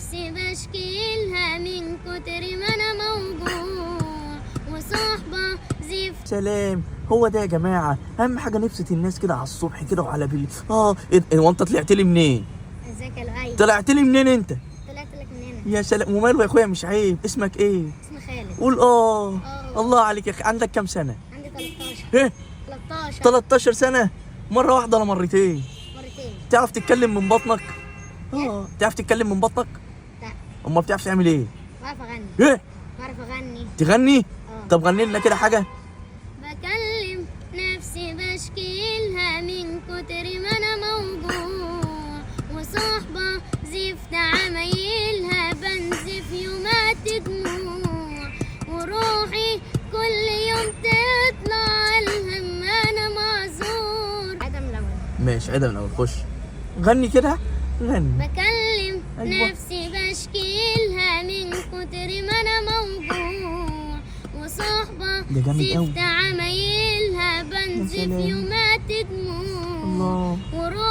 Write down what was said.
نفسي بشكيلها من كتر ما انا موجوع، وصحبة زفت. سلام. هو ده يا جماعه اهم حاجه، نفسة الناس كده على الصبح كده وعلى بالليل. هو انت طلعت لي منين؟ ازيك يا لؤي؟ طلعت لي منين انت؟ طلعت لك من هنا. يا سلام. وماله يا اخويا، مش عيب؟ اسمك ايه؟ اسمي خالد. قول الله عليك يا اخي. عندك كام سنه؟ عندي 13. ايه 13. 13 سنه؟ مره واحده ولا مرتين؟ مرتين. تعرف تتكلم من بطنك؟ تعرف تتكلم من بطنك؟ لا. امال بتعرف تعمل ايه؟ بعرف اغني. ايه بعرف اغني. تغني؟ طب غني لنا كده حاجه. بكلم نفسي بشكيلها من كتر ما انا موجوع، وصحبة زفت عمايلها بنزف يومات دموع، وروحي كل يوم تطلع الهم انا معذور. عدم الاول. ماشي عيدها من الاول. خش غني كده، غني. بكلم أيوة. نفسي بشكيلها من كتر ما انا موجوع، وصحبة ده جامد أوي. زفت عمايلها بنزف سلام. يومات دموع، الله. وروحي